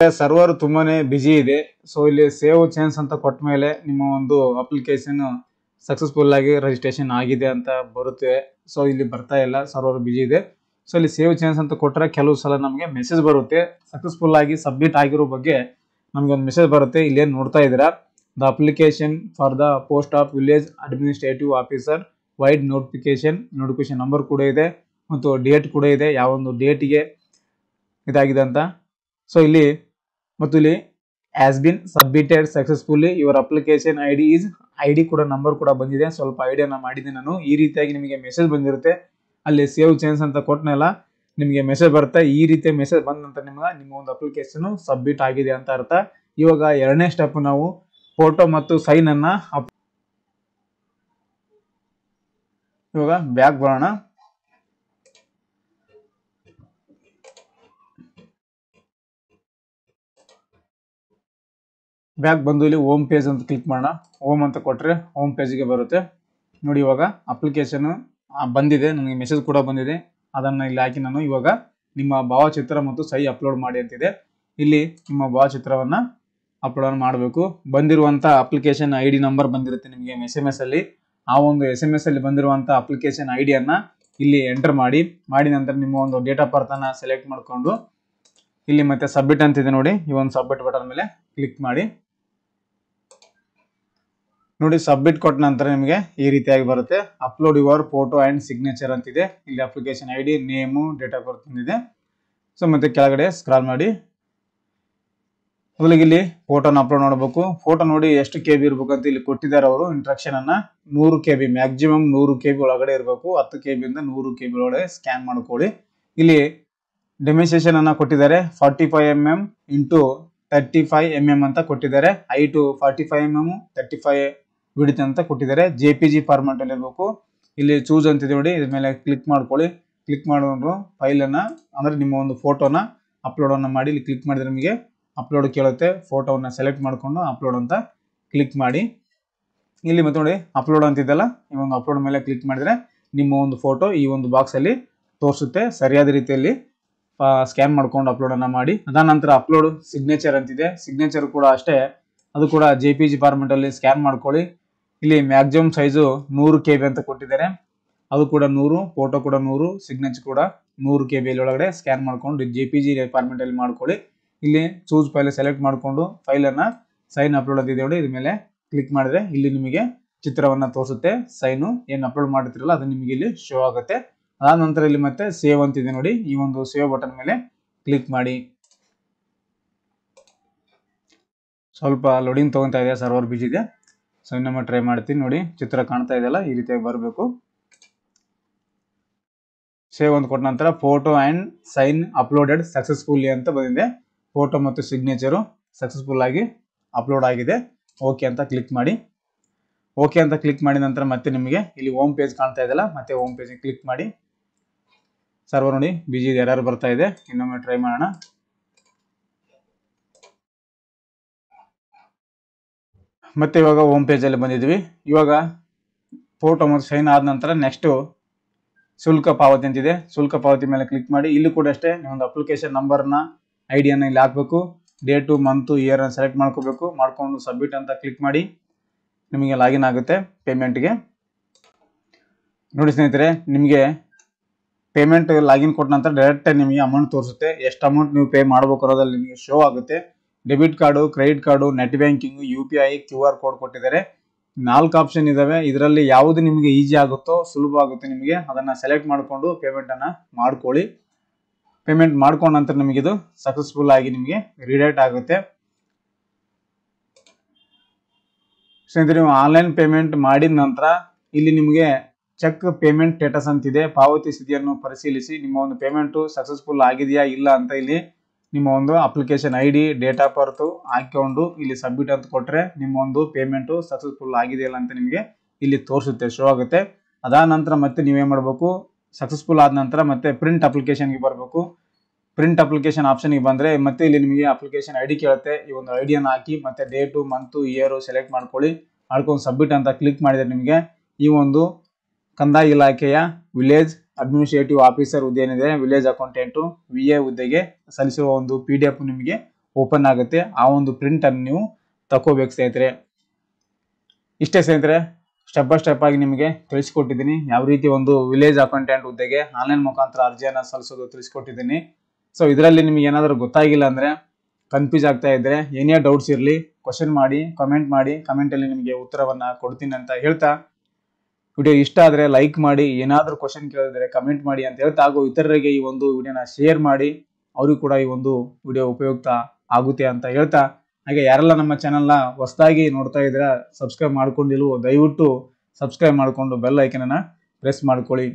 ಸರ್ವರ್ ತುಂಬಾನೇ ಬಿಜಿ ಇದೆ. ಸೊ ಇಲ್ಲಿ ಸೇವ್ ಚೇಂಜ್ ಅಂತ ಕೊಟ್ಟ ಮೇಲೆ ನಿಮ್ಮ ಒಂದು ಅಪ್ಲಿಕೇಶನ್ ಸಕ್ಸಸ್ಫುಲ್ ಆಗಿ ರಿಜಿಸ್ಟ್ರೇಷನ್ ಆಗಿದೆ ಅಂತ ಬರುತ್ತೆ. ಸೊ ಇಲ್ಲಿ ಬರ್ತಾ ಇಲ್ಲ, ಸರ್ವರ್ ಬಿಜಿ ಇದೆ. ಸೊ ಇಲ್ಲಿ ಸೇವ್ ಚೇಂಜ್ ಅಂತ ಕೊಟ್ಟರೆ ಕೆಲವು ಸಲ ನಮಗೆ ಮೆಸೇಜ್ ಬರುತ್ತೆ, ಸಕ್ಸಸ್ಫುಲ್ ಆಗಿ ಸಬ್ಮಿಟ್ ಆಗಿರೋ ಬಗ್ಗೆ ನಮಗೆ ಒಂದು ಮೆಸೇಜ್ ಬರುತ್ತೆ. ಇಲ್ಲೇನು ನೋಡ್ತಾ ಇದ್ದೀರಾ, the application for the post of village administrative officer wide notification number ಕೂಡ ಇದೆ ಮತ್ತು ಡೇಟ್ ಕೂಡ ಇದೆ, ಯಾವ ಒಂದು ಡೇಟಿಗೆ ಇದಾಗಿದೆ ಅಂತ. ಸೊ ಇಲ್ಲಿ ಮತ್ತು ಇಲ್ಲಿ has been submitted successfully your application ID ಕೂಡ ನಂಬರ್ ಕೂಡ ಬಂದಿದೆ. ಸ್ವಲ್ಪ ಐಡಿಯಾನ ಮಾಡಿದ್ದೀನಿ ನಾನು. ಈ ರೀತಿಯಾಗಿ ನಿಮಗೆ ಮೆಸೇಜ್ ಬಂದಿರುತ್ತೆ. ಅಲ್ಲಿ ಸೇವ್ ಚೇಂಜ್ ಅಂತ ಕೊಟ್ಟನೆಲ್ಲ ನಿಮಗೆ ಮೆಸೇಜ್ ಬರುತ್ತೆ. ಈ ರೀತಿ ಮೆಸೇಜ್ ಬಂದ ನಂತರ ನಿಮ್ಮ ಒಂದು ಅಪ್ಲಿಕೇಶನ್ ಸಬ್ಮಿಟ್ ಆಗಿದೆ ಅಂತ ಅರ್ಥ. ಇವಾಗ ಎರಡನೇ ಸ್ಟೆಪ್ ನಾವು ಫೋಟೋ ಮತ್ತು ಸೈನ್ ಅನ್ನ ಇವಾಗ ಬ್ಯಾಕ್ ಬರೋಣ. ಬ್ಯಾಕ್ ಬಂದು ಇಲ್ಲಿ ಹೋಮ್ ಪೇಜ್ ಅಂತ ಕ್ಲಿಕ್ ಮಾಡೋಣ. ಹೋಮ್ ಅಂತ ಕೊಟ್ಟರೆ ಹೋಮ್ ಪೇಜ್ಗೆ ಬರುತ್ತೆ ನೋಡಿ. ಇವಾಗ ಅಪ್ಲಿಕೇಶನ್ ಬಂದಿದೆ, ನನಗೆ ಮೆಸೇಜ್ ಕೂಡ ಬಂದಿದೆ. ಅದನ್ನು ಇಲ್ಲಿ ಹಾಕಿ ನಾನು ಇವಾಗ ನಿಮ್ಮ ಭಾವಚಿತ್ರ ಮತ್ತು ಸಹಿ ಅಪ್ಲೋಡ್ ಮಾಡಿ ಅಂತಿದೆ. ಇಲ್ಲಿ ನಿಮ್ಮ ಭಾವಚಿತ್ರವನ್ನು ಅಪ್ಲೋಡ್ ಮಾಡಬೇಕು. ಬಂದಿರುವಂಥ ಅಪ್ಲಿಕೇಶನ್ ID ನಂಬರ್ ಬಂದಿರುತ್ತೆ ನಿಮಗೆ SMS ಅಲ್ಲಿ. ಆ ಒಂದು SMS ಅಲ್ಲಿ ಬಂದಿರುವಂಥ ಅಪ್ಲಿಕೇಶನ್ ಐಡಿಯನ್ನು ಇಲ್ಲಿ ಎಂಟರ್ ಮಾಡಿ ನಂತರ ನಿಮ್ಮ ಒಂದು ಡೇಟ್ ಆಫ್ ಬರ್ತನ್ನು ಸೆಲೆಕ್ಟ್ ಮಾಡಿಕೊಂಡು ಇಲ್ಲಿ ಮತ್ತೆ ಸಬ್ಮಿಟ್ ಅಂತಿದೆ ನೋಡಿ. ಈ ಒಂದು ಸಬ್ಮಿಟ್ ಬಟನ್ ಮೇಲೆ ಕ್ಲಿಕ್ ಮಾಡಿ. ನೋಡಿ ಸಬ್ಮಿಟ್ ಕೊಟ್ಟ ನಂತರ ನಿಮಗೆ ಈ ರೀತಿಯಾಗಿ ಬರುತ್ತೆ. Upload your photo and signature ಅಂತಿದೆ. ಇಲ್ಲಿ application I D, name, date of birth ಇದೆ. ಸೊ ಮತ್ತೆ ಕೆಳಗಡೆ ಸ್ಕ್ರಾಲ್ ಮಾಡಿ ಮೊದಲಿಗೆ ಇಲ್ಲಿ ಫೋಟೋನ ಅಪ್ಲೋಡ್ ಮಾಡಬೇಕು. ಫೋಟೋ ನೋಡಿ ಎಷ್ಟು KB ಇರ್ಬೇಕಂತ ಇಲ್ಲಿ ಕೊಟ್ಟಿದ್ದಾರೆ ಅವರು ಇಂಟ್ರಕ್ಷನ್ ಅನ್ನ. 100 KB, ಮ್ಯಾಕ್ಸಿಮಮ್ 100 KB ಒಳಗಡೆ ಇರಬೇಕು. 10 KB ಇಂದ 100 KB ಒಳಗಡೆ ಸ್ಕ್ಯಾನ್ ಮಾಡ್ಕೊಳ್ಳಿ. ಇಲ್ಲಿ ಡೆಮಿನೇಷನ್ ಅನ್ನ ಕೊಟ್ಟಿದ್ದಾರೆ. 45mm ಇಂಟು 35mm ಅಂತ ಕೊಟ್ಟಿದ್ದಾರೆ. ಹೈಟು 45mm, 35 ವಿಡ್ತ್ ಅಂತ ಕೊಟ್ಟಿದ್ದಾರೆ. JPG ಫಾರ್ಮ್ಯಾಟ್ ಅಲ್ಲಿ ಇರಬೇಕು. ಇಲ್ಲಿ ಚೂಸ್ ಅಂತಿದೆ ನೋಡಿ, ಇದ್ರ ಮೇಲೆ ಕ್ಲಿಕ್ ಮಾಡ್ಕೊಳ್ಳಿ. ಕ್ಲಿಕ್ ಮಾಡಿಕೊಂಡು ಫೈಲ್ ಅನ್ನ ಅಂದ್ರೆ ನಿಮ್ಮ ಒಂದು ಫೋಟೋನ ಅಪ್ಲೋಡ್ ಅನ್ನ ಮಾಡಿ. ಇಲ್ಲಿ ಕ್ಲಿಕ್ ಮಾಡಿದ್ರೆ ನಿಮಗೆ ಅಪ್ಲೋಡ್ ಕೇಳುತ್ತೆ. ಫೋಟೋವನ್ನ ಸೆಲೆಕ್ಟ್ ಮಾಡಿಕೊಂಡು ಅಪ್ಲೋಡ್ ಅಂತ ಕ್ಲಿಕ್ ಮಾಡಿ. ಇಲ್ಲಿ ಮತ್ತೆ ನೋಡಿ ಅಪ್ಲೋಡ್ ಅಂತಿದ್ದಲ್ಲ, ಈ ಒಂದು ಅಪ್ಲೋಡ್ ಮೇಲೆ ಕ್ಲಿಕ್ ಮಾಡಿದ್ರೆ ನಿಮ್ಮ ಒಂದು ಫೋಟೋ ಈ ಒಂದು ಬಾಕ್ಸ್ ಅಲ್ಲಿ ತೋರಿಸುತ್ತೆ. ಸರಿಯಾದ ರೀತಿಯಲ್ಲಿ ಸ್ಕ್ಯಾನ್ ಮಾಡ್ಕೊಂಡು ಅಪ್ಲೋಡ್ ಅನ್ನ ಮಾಡಿ. ಅದಾದ ನಂತರ ಅಪ್ಲೋಡ್ ಸಿಗ್ನೇಚರ್ ಅಂತಿದೆ. ಸಿಗ್ನೇಚರ್ ಕೂಡ ಅಷ್ಟೇ, ಅದು ಕೂಡ JPG ಫಾರ್ಮೆಟ್ ಅಲ್ಲಿ ಸ್ಕ್ಯಾನ್ ಮಾಡ್ಕೊಳ್ಳಿ. ಇಲ್ಲಿ ಮ್ಯಾಕ್ಸಿಮಮ್ ಸೈಜು 100 KB ಅಂತ ಕೊಟ್ಟಿದ್ದಾರೆ. ಅದು ಕೂಡ 100, ಫೋಟೋ ಕೂಡ 100, ಸಿಗ್ನೇಚರ್ ಕೂಡ 100 KB ಒಳಗಡೆ ಸ್ಕ್ಯಾನ್ ಮಾಡ್ಕೊಂಡು JPG ಫಾರ್ಮೆಟ್ ಅಲ್ಲಿ ಮಾಡ್ಕೊಳ್ಳಿ. ಇಲ್ಲಿ ಚೂಸ್ ಫೈಲ್ ಸೆಲೆಕ್ಟ್ ಮಾಡಿಕೊಂಡು ಫೈಲ್ ಅನ್ನ ಸೈನ್ ಅಪ್ಲೋಡ್ ಅಂತಿದೆ ನೋಡಿ, ಇದ್ರ ಮೇಲೆ ಕ್ಲಿಕ್ ಮಾಡಿದ್ರೆ ಇಲ್ಲಿ ನಿಮಗೆ ಚಿತ್ರವನ್ನ ತೋರಿಸುತ್ತೆ. ಸೈನು ಏನು ಅಪ್ಲೋಡ್ ಮಾಡ್ತಿರಲ್ಲ ಅದು ನಿಮಗೆ ಇಲ್ಲಿ ಶೋ ಆಗುತ್ತೆ. ಅದಾದ ನಂತರ ಇಲ್ಲಿ ಮತ್ತೆ ಸೇವ್ ಅಂತಿದೆ ನೋಡಿ, ಈ ಒಂದು ಸೇವ್ ಬಟನ್ ಮೇಲೆ ಕ್ಲಿಕ್ ಮಾಡಿ. ಸ್ವಲ್ಪ ಲೋಡಿಂಗ್ ತಗೊಂತಾ ಇದೆ, ಸರ್ವರ್ ಬಿಜಿ ಇದೆ. ಸೊ ಇನ್ನೊಮ್ಮೆ ಟ್ರೈ ಮಾಡ್ತೀನಿ ನೋಡಿ, ಚಿತ್ರ ಕಾಣ್ತಾ ಇದೆಯಲ್ಲ ಈ ರೀತಿಯಾಗಿ ಬರಬೇಕು. ಸೇವ್ ಅಂತ ಕೊಟ್ಟ ನಂತರ photo and sign uploaded successfully ಅಂತ ಬಂದಿದೆ. ಫೋಟೋ ಮತ್ತು ಸಿಗ್ನೇಚರು ಸಕ್ಸಸ್ಫುಲ್ ಆಗಿ ಅಪ್ಲೋಡ್ ಆಗಿದೆ. ಓಕೆ ಅಂತ ಕ್ಲಿಕ್ ಮಾಡಿ. ಓಕೆ ಅಂತ ಕ್ಲಿಕ್ ಮಾಡಿದ ನಂತರ ಮತ್ತೆ ನಿಮಗೆ ಇಲ್ಲಿ ಹೋಮ್ ಪೇಜ್ ಕಾಣ್ತಾ ಇದೆಯಲ್ಲ, ಮತ್ತೆ ಹೋಮ್ ಪೇಜ್ ಕ್ಲಿಕ್ ಮಾಡಿ. ಸರ್ವರ್ ನೋಡಿ ಬಿಜಿ ಎರರ್ ಬರ್ತಾ ಇದೆ, ಇನ್ನೊಮ್ಮೆ ಟ್ರೈ ಮಾಡೋಣ. ಮತ್ತೆ ಇವಾಗ ಹೋಮ್ ಪೇಜ್ ಅಲ್ಲಿ ಬಂದಿದ್ವಿ. ಇವಾಗ ಫೋಟೋ ಮತ್ತು ಸೈನ್ ಆದ ನಂತರ ನೆಕ್ಸ್ಟ್ ಶುಲ್ಕ ಪಾವತಿ ಅಂತಿದೆ. ಶುಲ್ಕ ಪಾವತಿ ಮೇಲೆ ಕ್ಲಿಕ್ ಮಾಡಿ. ಇಲ್ಲಿ ಕೂಡ ಅಷ್ಟೇ ನೀವೊಂದು ಅಪ್ಲಿಕೇಶನ್ ನಂಬರ್ನ ಐಡಿಯನ್ನು ಇಲ್ಲಿ ಹಾಕಬೇಕು. ಡೇಟು, ಮಂತು, ಇಯರ್ ಅನ್ನು ಸೆಲೆಕ್ಟ್ ಮಾಡ್ಕೋಬೇಕು. ಮಾಡ್ಕೊಂಡು ಸಬ್ಮಿಟ್ ಅಂತ ಕ್ಲಿಕ್ ಮಾಡಿ. ನಿಮಗೆ ಲಾಗಿನ್ ಆಗುತ್ತೆ ಪೇಮೆಂಟ್ಗೆ. ನೋಡಿ ಸ್ನೇಹಿತರೆ, ನಿಮಗೆ ಪೇಮೆಂಟ್ ಲಾಗಿನ್ ಕೊಟ್ಟ ನಂತರ ಡೈರೆಕ್ಟ್ ನಿಮಗೆ ಅಮೌಂಟ್ ತೋರಿಸುತ್ತೆ. ಎಷ್ಟು ಅಮೌಂಟ್ ನೀವು ಪೇ ಮಾಡಬೇಕು ಅನ್ನೋದ್ರಲ್ಲಿ ನಿಮಗೆ ಶೋ ಆಗುತ್ತೆ. Debit card, credit card, net banking, UPI, QR code ಕೊಟ್ಟಿದ್ದಾರೆ. 4 ಆಪ್ಷನ್ ಇದಾವೆ. ಇದರಲ್ಲಿ ಯಾವುದು ನಿಮಗೆ ಈಸಿ ಆಗುತ್ತೋ, ಸುಲಭ ಆಗುತ್ತೆ ನಿಮಗೆ, ಅದನ್ನ ಸೆಲೆಕ್ಟ್ ಮಾಡಿಕೊಂಡು ಪೇಮೆಂಟ್ ಅನ್ನ ಮಾಡ್ಕೊಳ್ಳಿ. ಪೇಮೆಂಟ್ ಮಾಡ್ಕೊಂಡ ನಂತರ ನಿಮಗೆ ಇದು ಸಕ್ಸಸ್ಫುಲ್ ಆಗಿ ನಿಮಗೆ ರಿಡೈರೆಕ್ಟ್ ಆಗುತ್ತೆ. ಸ್ನೇಹಿತರೆ, ನೀವು ಆನ್ಲೈನ್ ಪೇಮೆಂಟ್ ಮಾಡಿದ ನಂತರ ಇಲ್ಲಿ ನಿಮಗೆ ಚೆಕ್ ಪೇಮೆಂಟ್ ಸ್ಟೇಟಸ್ ಅಂತಿದೆ. ಪಾವತಿ ಸ್ಥಿತಿಯನ್ನು ಪರಿಶೀಲಿಸಿ. ನಿಮ್ಮ ಒಂದು ಪೇಮೆಂಟು ಸಕ್ಸಸ್ಫುಲ್ ಆಗಿದೆಯಾ ಇಲ್ಲ ಅಂತ ಇಲ್ಲಿ ನಿಮ್ಮ ಒಂದು application ID, date of birth ಹಾಕೊಂಡು ಇಲ್ಲಿ ಸಬ್ಮಿಟ್ ಅಂತ ಕೊಟ್ಟರೆ ನಿಮ್ಮ ಒಂದು ಪೇಮೆಂಟು ಸಕ್ಸಸ್ಫುಲ್ ಆಗಿದೆಯಲ್ಲ ಅಂತ ನಿಮಗೆ ಇಲ್ಲಿ ತೋರಿಸುತ್ತೆ, ಶೋ ಆಗುತ್ತೆ. ಅದಾದ ನಂತರ ಮತ್ತೆ ನೀವೇನು ಮಾಡಬೇಕು, ಸಕ್ಸಸ್ಫುಲ್ ಆದ ನಂತರ ಮತ್ತೆ ಪ್ರಿಂಟ್ ಅಪ್ಲಿಕೇಶನ್ಗೆ ಬರಬೇಕು. ಪ್ರಿಂಟ್ ಅಪ್ಲಿಕೇಶನ್ ಆಪ್ಷನ್ಗೆ ಬಂದರೆ ಮತ್ತೆ ಇಲ್ಲಿ ನಿಮಗೆ ಅಪ್ಲಿಕೇಶನ್ ID ಕೇಳುತ್ತೆ. ಈ ಒಂದು ಐಡಿಯನ್ನು ಹಾಕಿ ಮತ್ತೆ ಡೇಟು, ಮಂತು, ಇಯರು ಸೆಲೆಕ್ಟ್ ಮಾಡ್ಕೊಳ್ಳಿ. ಮಾಡ್ಕೊಂಡು ಸಬ್ಮಿಟ್ ಅಂತ ಕ್ಲಿಕ್ ಮಾಡಿದರೆ ನಿಮಗೆ ಈ ಒಂದು ಕಂದಾಯ ಇಲಾಖೆಯ ವಿಲೇಜ್ ಅಡ್ಮಿನಿಸ್ಟ್ರೇಟಿವ್ ಆಫೀಸರ್ ಹುದ್ದೆ ಏನಿದೆ, ವಿಲೇಜ್ ಅಕೌಂಟೆಂಟು VA ಹುದ್ದೆಗೆ ಸಲ್ಲಿಸುವ ಒಂದು PDF ನಿಮಗೆ ಓಪನ್ ಆಗುತ್ತೆ. ಆ ಒಂದು ಪ್ರಿಂಟ್ ಅನ್ನು ನೀವು ತಗೋಬೇಕು ಸ್ನೇಹಿತರೆ. ಇಷ್ಟೇ ಸ್ನೇಹಿತರೆ, ಸ್ಟೆಪ್ ಬೈ ಸ್ಟೆಪ್ ಆಗಿ ನಿಮಗೆ ತಿಳಿಸ್ಕೊಟ್ಟಿದ್ದೀನಿ. ಯಾವ ರೀತಿ ಒಂದು ವಿಲೇಜ್ ಅಕೌಂಟೆಂಟ್ ಹುದ್ದೆಗೆ ಆನ್ಲೈನ್ ಮುಖಾಂತರ ಅರ್ಜಿಯನ್ನು ಸಲ್ಲಿಸೋದು ತಿಳಿಸ್ಕೊಟ್ಟಿದ್ದೀನಿ. ಸೊ ಇದರಲ್ಲಿ ನಿಮಗೆ ಏನಾದರೂ ಗೊತ್ತಾಗಿಲ್ಲ ಅಂದರೆ, ಕನ್ಫ್ಯೂಸ್ ಆಗ್ತಾ ಇದ್ದರೆ, ಏನೇ ಡೌಟ್ಸ್ ಇರಲಿ ಕ್ವಶನ್ ಮಾಡಿ, ಕಮೆಂಟ್ ಮಾಡಿ. ಕಮೆಂಟಲ್ಲಿ ನಿಮಗೆ ಉತ್ತರವನ್ನು ಕೊಡ್ತೀನಿ ಅಂತ ಹೇಳ್ತಾ, ವಿಡಿಯೋ ಇಷ್ಟ ಆದರೆ ಲೈಕ್ ಮಾಡಿ. ಏನಾದರೂ ಕ್ವಶನ್ ಕೇಳಿದ್ರೆ ಕಮೆಂಟ್ ಮಾಡಿ ಅಂತ ಹೇಳ್ತಾ, ಹಾಗೂ ಇತರರಿಗೆ ಈ ಒಂದು ವಿಡಿಯೋನ ಶೇರ್ ಮಾಡಿ, ಅವ್ರಿಗೂ ಕೂಡ ಈ ಒಂದು ವಿಡಿಯೋ ಉಪಯುಕ್ತ ಆಗುತ್ತೆ ಅಂತ ಹೇಳ್ತಾ, ಹಾಗೆ ಯಾರೆಲ್ಲ ನಮ್ಮ ಚಾನಲ್ನ ಹೊಸದಾಗಿ ನೋಡ್ತಾ ಇದ್ದೀರಾ, ಸಬ್ಸ್ಕ್ರೈಬ್ ಮಾಡ್ಕೊಂಡಿಲ್ವೋ ದಯವಿಟ್ಟು ಸಬ್ಸ್ಕ್ರೈಬ್ ಮಾಡಿಕೊಂಡು ಬೆಲ್ ಐಕನನ್ನು ಪ್ರೆಸ್ ಮಾಡ್ಕೊಳ್ಳಿ.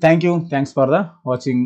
Thank you. Thanks for the watching.